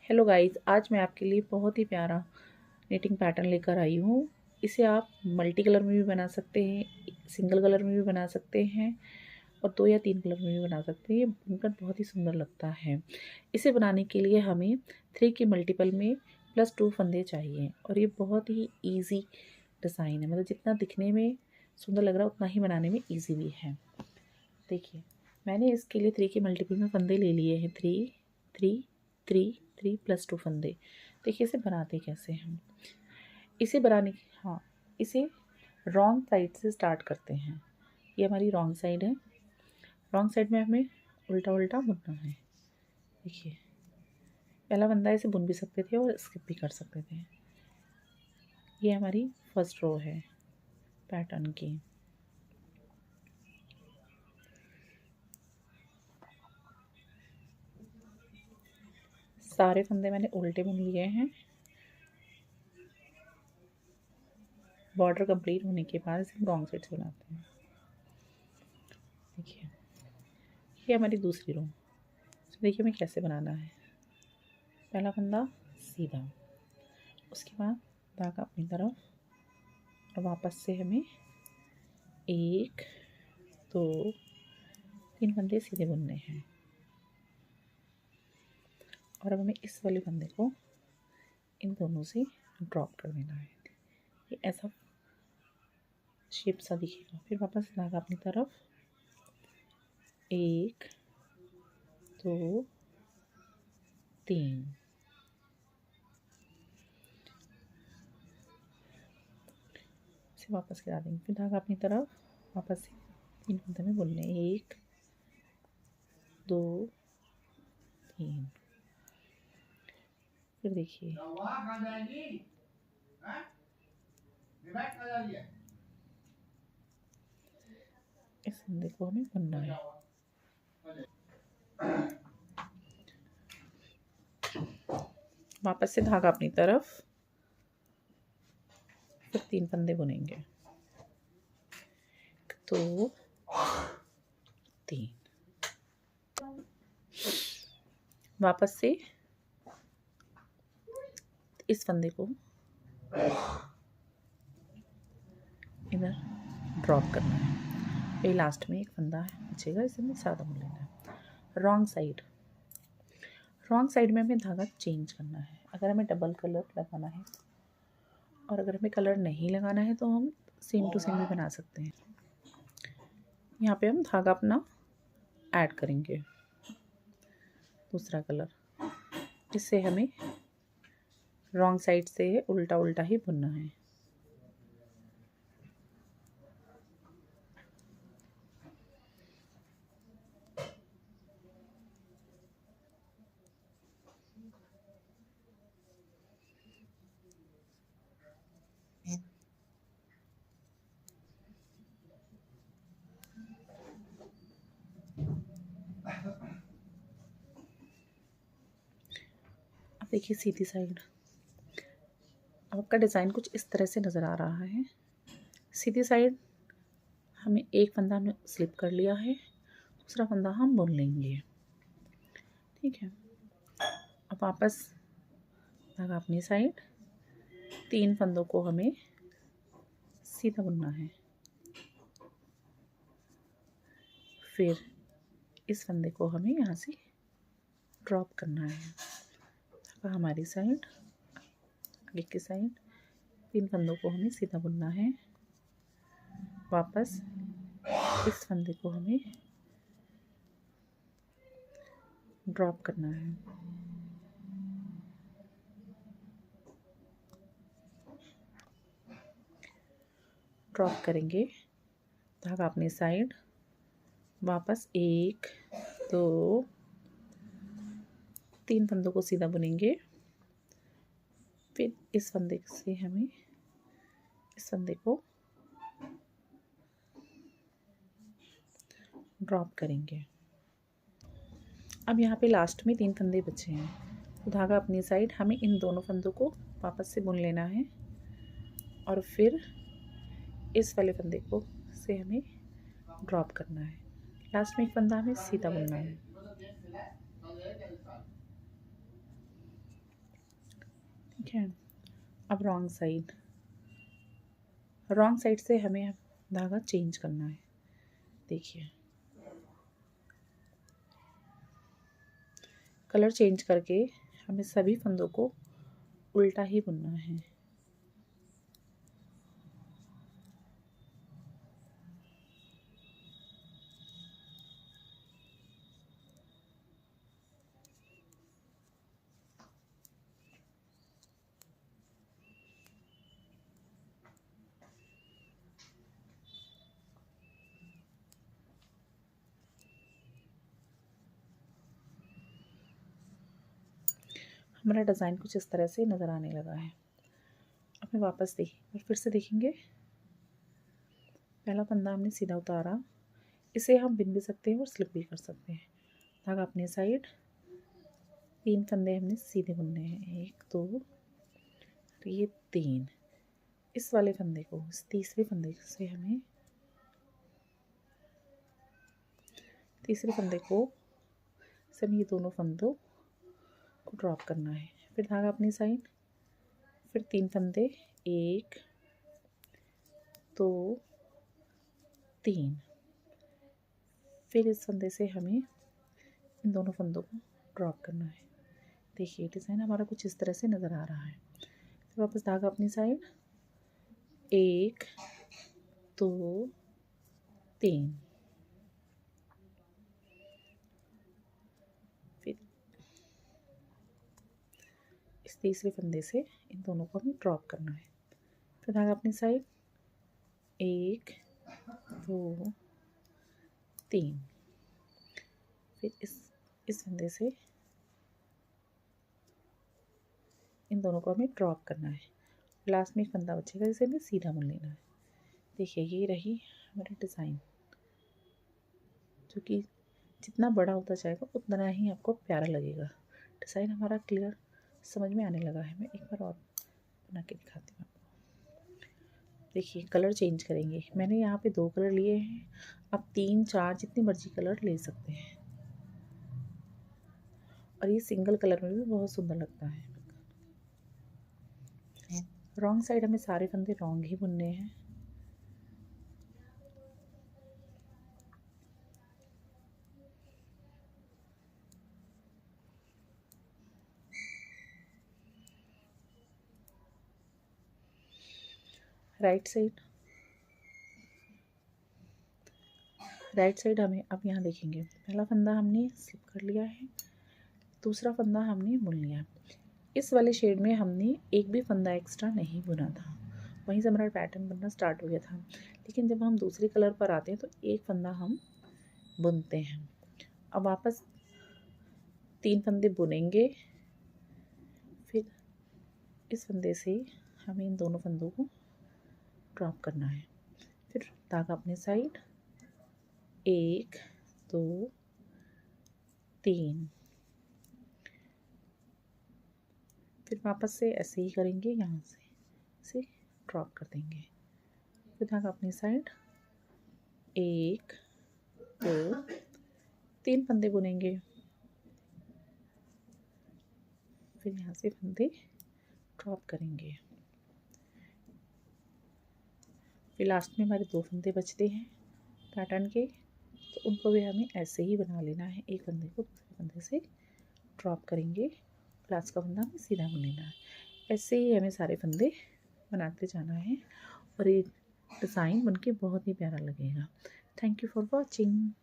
Hello guys, आज मैं आपके लिए बहुत ही प्यारा निटिंग पैटर्न लेकर आई हूँ। इसे आप मल्टी कलर में भी बना सकते हैं, सिंगल कलर में भी बना सकते हैं और 2 या 3 कलर में भी बना सकते हैं। ये बनकर बहुत ही सुंदर लगता है। इसे बनाने के लिए हमें 3 के मल्टीपल में +2 फंदे चाहिए और ये बहुत ही ईजी डिज़ाइन है। मतलब जितना दिखने में सुंदर लग रहा है उतना ही बनाने में ईजी भी है। देखिए, मैंने इसके लिए 3 के मल्टीपल में फंदे ले लिए हैं। 3 3 3 3 +2 फंदे। देखिए इसे बनाते कैसे हैं। इसे बनाने हाँ, इसे रॉन्ग साइड से स्टार्ट करते हैं। ये हमारी रॉन्ग साइड है। रॉन्ग साइड में हमें उल्टा उल्टा बुनना है। देखिए, पहला फंदा इसे बुन भी सकते थे और स्किप भी कर सकते थे। ये हमारी फर्स्ट रो है पैटर्न की। सारे फंदे मैंने उल्टे बुन लिए हैं। बॉर्डर कंप्लीट होने के बाद इसे रॉन्ग साइड से बनाते हैं। देखिए, ये हमारी दूसरी रो। देखिए हमें कैसे बनाना है। पहला फंदा सीधा, उसके बाद धागा अपनी तरफ और वापस से हमें 1 2 3 फंदे सीधे बुनने हैं। और अब हमें इस वाले फंदे को इन दोनों से ड्रॉप कर देना है। ये ऐसा शेप सा दिखेगा। फिर वापस धागा अपनी तरफ 1 2 3 इसे वापस गिरा देंगे। फिर धागा अपनी तरफ वापस से 3 फंदे में बुनने 1 2 3। फिर देखिए इस फंदे को हमें बुनना है। वापस से धागा अपनी तरफ, फिर 3 फंदे बुनेंगे। 2 3। वापस से इस फंदे को इधर ड्रॉप करना है। ये लास्ट में एक फंदा है बचेगा, इसे हमें सादा बुन लेना है। रॉन्ग साइड में हमें धागा चेंज करना है। अगर हमें डबल कलर लगाना है और अगर हमें कलर नहीं लगाना है तो हम सेम टू सेम भी बना सकते हैं। यहाँ पे हम धागा अपना ऐड करेंगे, दूसरा कलर। इससे हमें रॉन्ग साइड से उल्टा उल्टा ही बुनना है। अब देखिए सीधी साइड, आपका डिज़ाइन कुछ इस तरह से नज़र आ रहा है। सीधी साइड हमें एक फंदा हमने स्लिप कर लिया है, दूसरा फंदा हम बुन लेंगे। ठीक है, अब वापस धागा अपनी साइड, 3 फंदों को हमें सीधा बुनना है। फिर इस फंदे को हमें यहाँ से ड्रॉप करना है। धागा हमारी साइड, आगे की साइड, 3 फंदों को हमें सीधा बुनना है। वापस इस फंदे को हमें ड्रॉप करना है। ड्रॉप करेंगे, धागा अपनी साइड, वापस 1 2 3 फंदों को सीधा बुनेंगे। फिर इस फंदे से हमें इस फंदे को ड्रॉप करेंगे। अब यहाँ पे लास्ट में 3 फंदे बचे हैं, तो धागा अपनी साइड, हमें इन दोनों फंदों को वापस से बुन लेना है और फिर इस वाले फंदे को से हमें ड्रॉप करना है। लास्ट में एक फंदा हमें सीधा बुनना है। ठीक है। अब रॉन्ग साइड से हमें धागा चेंज करना है। देखिए कलर चेंज करके हमें सभी फंदों को उल्टा ही बुनना है। हमारा डिज़ाइन कुछ इस तरह से नज़र आने लगा है। अब मैं वापस देखिए और फिर से देखेंगे। पहला फंदा हमने सीधा उतारा, इसे हम बिन भी सकते हैं और स्लिप भी कर सकते हैं। धागा अपने साइड, 3 फंदे हमने सीधे बुनने हैं, 1 2 ये 3। इस वाले फंदे को, इस तीसरे फंदे से हमें ये दोनों फंदों को ड्रॉप करना है। फिर धागा अपनी साइड, फिर 3 फंदे, 1 2 3। फिर इस फंदे से हमें इन दोनों फंदों को ड्रॉप करना है। देखिए डिज़ाइन हमारा कुछ इस तरह से नज़र आ रहा है। फिर वापस धागा अपनी साइड, 1 2 3। फिर इस तीसरे फंदे से इन दोनों को हमें ड्रॉप करना है। फिर धागा अपनी साइड, 1 2 3। फिर इस फंदे से इन दोनों को हमें ड्रॉप करना है। लास्ट में एक फंदा बचेगा, जिसे हमें सीधा बुन लेना है। देखिए ये रही हमारी डिज़ाइन, जो कि जितना बड़ा होता जाएगा उतना ही आपको प्यारा लगेगा। डिज़ाइन हमारा क्लियर समझ में आने लगा है। मैं एक बार और बना के दिखाती हूँ आपको। देखिए कलर चेंज करेंगे। मैंने यहाँ पे 2 कलर लिए हैं, आप 3 4 जितने मर्जी कलर ले सकते हैं। और ये सिंगल कलर में भी बहुत सुंदर लगता है। रॉन्ग साइड हमें सारे फंदे रॉन्ग ही बुनने हैं। राइट साइड हमें अब यहाँ देखेंगे। पहला फंदा हमने स्लिप कर लिया है, दूसरा फंदा हमने बुन लिया है। इस वाले शेड में हमने एक भी फंदा एक्स्ट्रा नहीं बुना था, वहीं से हमारा पैटर्न बनना स्टार्ट हो गया था। लेकिन जब हम दूसरे कलर पर आते हैं तो एक फंदा हम बुनते हैं। अब वापस 3 फंदे बुनेंगे। फिर इस फंदे से हमें इन दोनों फंदों को ड्रॉप करना है। फिर धागा अपने साइड, 1 2 3। फिर वापस से ऐसे ही करेंगे, यहाँ से इसे ड्रॉप कर देंगे। फिर धागा अपनी साइड, 1 2 3 फंदे बुनेंगे। फिर यहाँ से फंदे ड्रॉप करेंगे। फिर लास्ट में हमारे 2 फंदे बचते हैं पैटर्न के, तो उनको भी हमें ऐसे ही बना लेना है। एक फंदे को दूसरे फंदे से ड्रॉप करेंगे, लास्ट का फंदा हमें सीधा बुन लेना है। ऐसे ही हमें सारे फंदे बनाते जाना है और ये डिज़ाइन बनके बहुत ही प्यारा लगेगा। Thank you for watching.